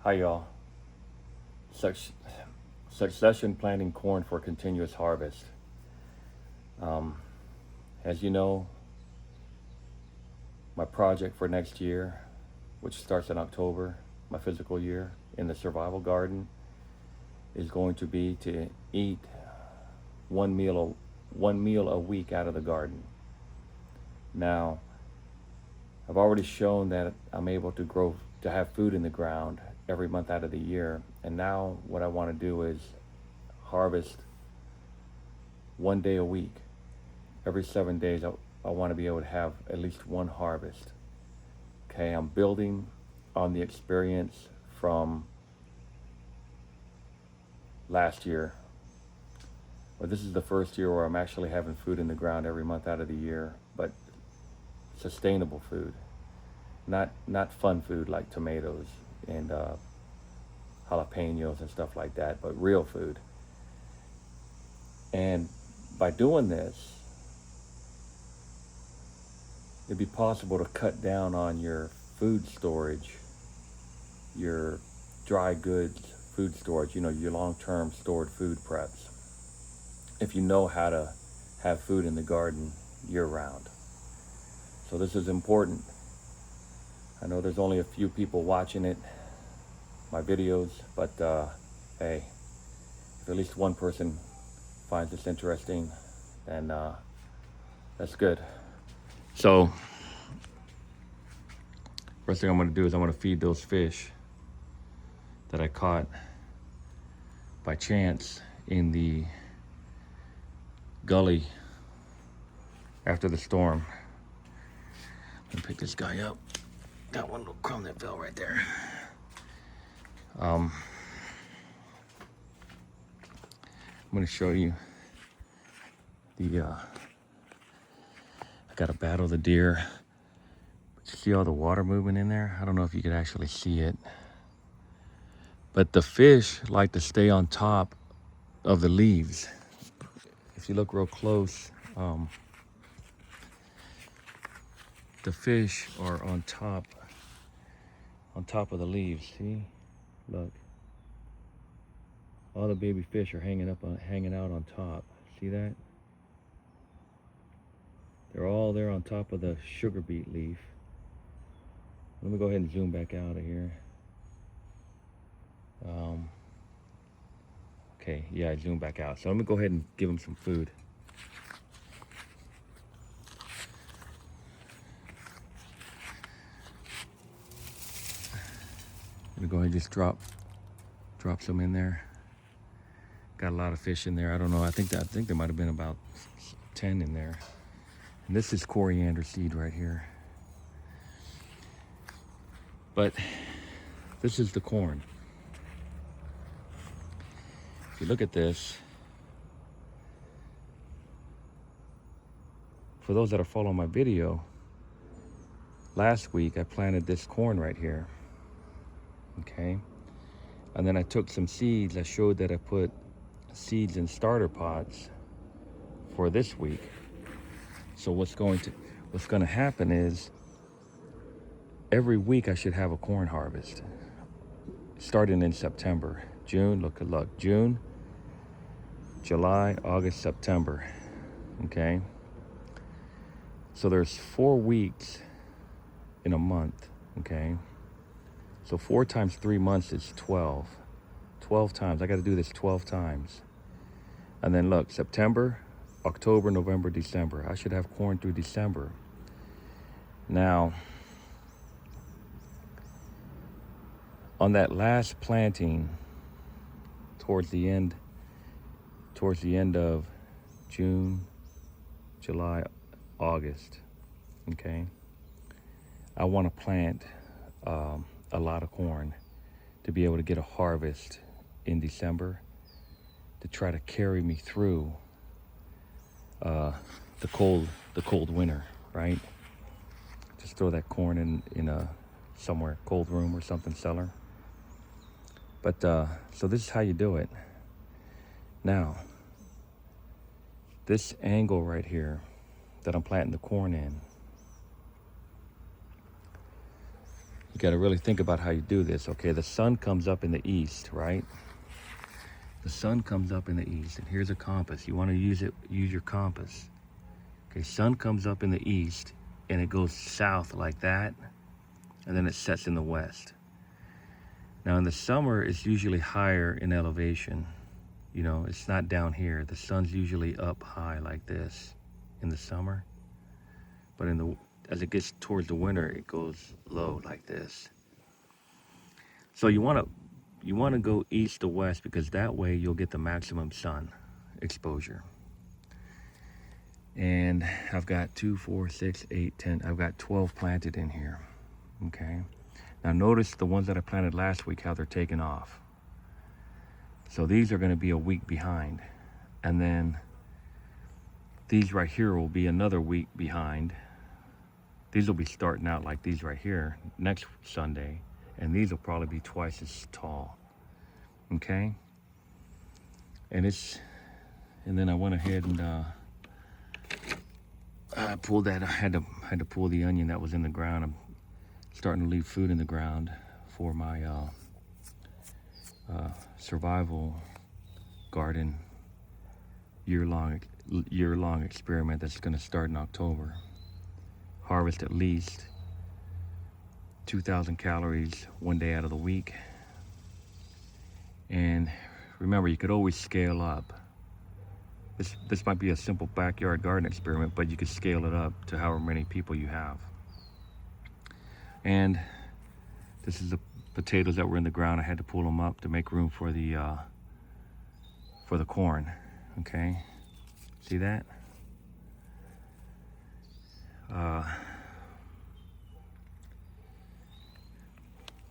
Hi y'all. Such Succession planting corn for continuous harvest. Um, as you know, my project for next year, which starts in October, my physical year in the survival garden, is going to be to eat one meal a week out of the garden. Now, I've already shown that I'm able to have food in the ground every month out of the year, and now what I want to do is harvest one day a week. Every 7 days, I want to be able to have at least one harvest. Okay, I'm building on the experience from last year. But this is the first year where I'm actually having food in the ground every month out of the year, but sustainable food, not fun food like tomatoes and jalapenos and stuff like that, but real food. And by doing this, it'd be possible to cut down on your food storage, your dry goods food storage, your long-term stored food preps, if you know how to have food in the garden year-round. So this is important. I know there's only a few people watching my videos, but hey, if at least one person finds this interesting, then that's good. So first thing I'm going to do is I'm going to feed those fish that I caught by chance in the gully after the storm. Let me pick this guy up. Got one little crumb that fell right there. I'm going to show you I got to battle the deer. You see all the water moving in there? I don't know if you could actually see it. But the fish like to stay on top of the leaves. If you look real close, the fish are on top of the leaves. See? Look. All the baby fish are hanging out on top. See that? They're all there on top of the sugar beet leaf. Let me go ahead and zoom back out of here. Okay, yeah, I zoomed back out. So let me go ahead and give them some food. Let me go ahead and just drop some in there. Got a lot of fish in there. I don't know. I think there might have been about 10 in there. And this is coriander seed right here. But this is the corn. If you look at this, for those that are following my video, last week I planted this corn right here. Okay. And then I took some seeds. I showed that I put seeds in starter pots for this week. So what's going to happen is every week I should have a corn harvest starting in September. June, look, June, July, August, September. Okay. So there's 4 weeks in a month. Okay. So 4 times 3 months is 12. 12 times. I got to do this 12 times. And then look, September, October, November, December. I should have corn through December. Now, on that last planting, towards the end of June, July, August, okay, I want to plant a lot of corn to be able to get a harvest in December to try to carry me through the cold winter, right? Just throw that corn in a somewhere cold room or something, cellar. But so this is how you do it. Now, this angle right here that I'm planting the corn in, you got to really think about how you do this. Okay, the sun comes up in the east, right? The sun comes up in the east, and here's a compass. You want to use your compass. Okay, sun comes up in the east, and it goes south like that, and then it sets in the west. Now in the summer, it's usually higher in elevation. You know, it's not down here. The sun's usually up high like this in the summer, but as it gets towards the winter, it goes low like this. So you want to go east to west, because that way you'll get the maximum sun exposure. And I've got 2, 4, 6, 8, 10. I've got 12 planted in here. Okay. Now notice the ones that I planted last week, how they're taking off. So these are going to be a week behind. And then these right here will be another week behind. These will be starting out like these right here next Sunday. And these will probably be twice as tall. Okay? And then I went ahead and I pulled that. I had to pull the onion that was in the ground. I'm starting to leave food in the ground for my survival garden year-long experiment that's going to start in October. Harvest at least 2,000 calories one day out of the week. And remember, you could always scale up. This might be a simple backyard garden experiment, but you could scale it up to however many people you have. And this is the potatoes that were in the ground. I had to pull them up to make room for the corn. Okay, see that?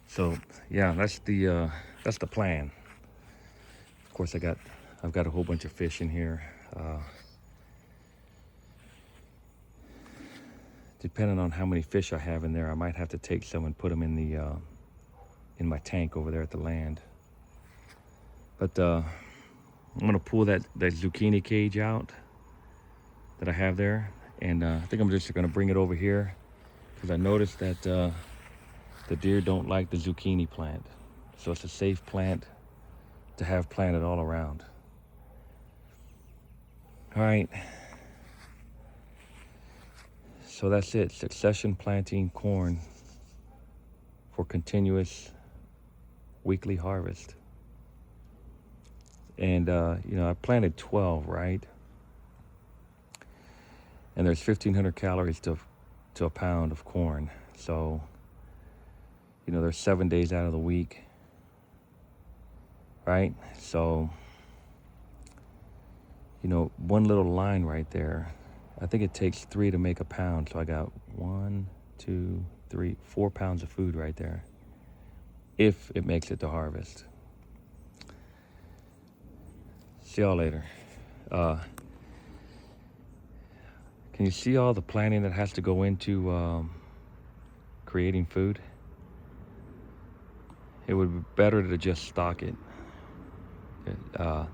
So yeah, that's the plan. Of course, I've got a whole bunch of fish in here. Depending on how many fish I have in there, I might have to take some and put them in my tank over there at the land. But I'm gonna pull that zucchini cage out that I have there, and I think I'm just gonna bring it over here, because I noticed that the deer don't like the zucchini plant. So it's a safe plant to have planted all around. All right. So that's it. Succession planting corn for continuous weekly harvest. And I planted 12, right? And there's 1,500 calories to a pound of corn. So, there's 7 days out of the week, right? So, one little line right there, I think it takes 3 to make a pound. So I got 1, 2, 3, 4 pounds of food right there, if it makes it to harvest. See y'all later. Can you see all the planning that has to go into creating food? It would be better to just stock it. A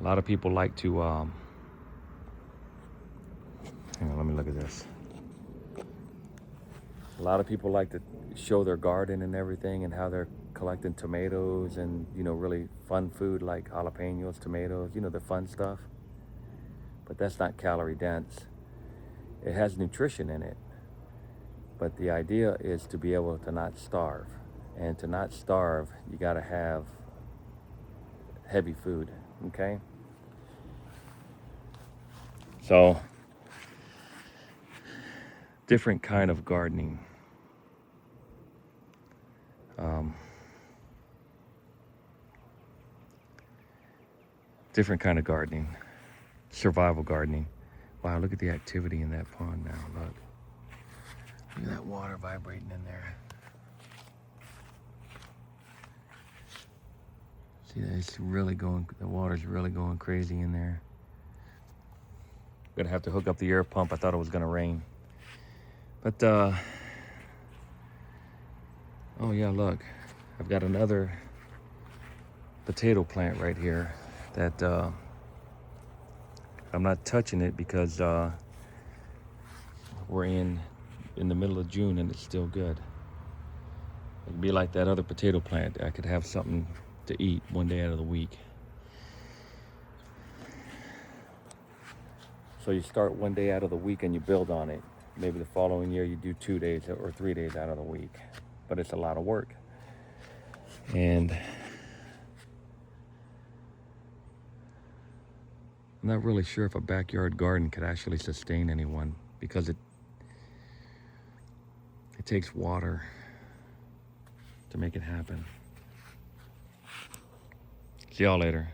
lot of people like to, hang on, let me look at this. A lot of people like to show their garden and everything, and how they're collecting tomatoes and, really fun food like jalapenos, tomatoes, the fun stuff. But that's not calorie dense. It has nutrition in it. But the idea is to be able to not starve. And to not starve, you gotta have heavy food, okay? So, different kind of gardening. Different kind of gardening. Survival gardening. Wow, look at the activity in that pond now, look. Look at that water vibrating in there. See, the water's really going crazy in there. Gonna have to hook up the air pump. I thought it was gonna rain. But, oh yeah, look. I've got another potato plant right here that I'm not touching it because we're in the middle of June and it's still good. It'd be like that other potato plant. I could have something to eat one day out of the week. So you start one day out of the week and you build on it. Maybe the following year you do 2 days or 3 days out of the week. But it's a lot of work. And I'm not really sure if a backyard garden could actually sustain anyone, because it takes water to make it happen. See y'all later.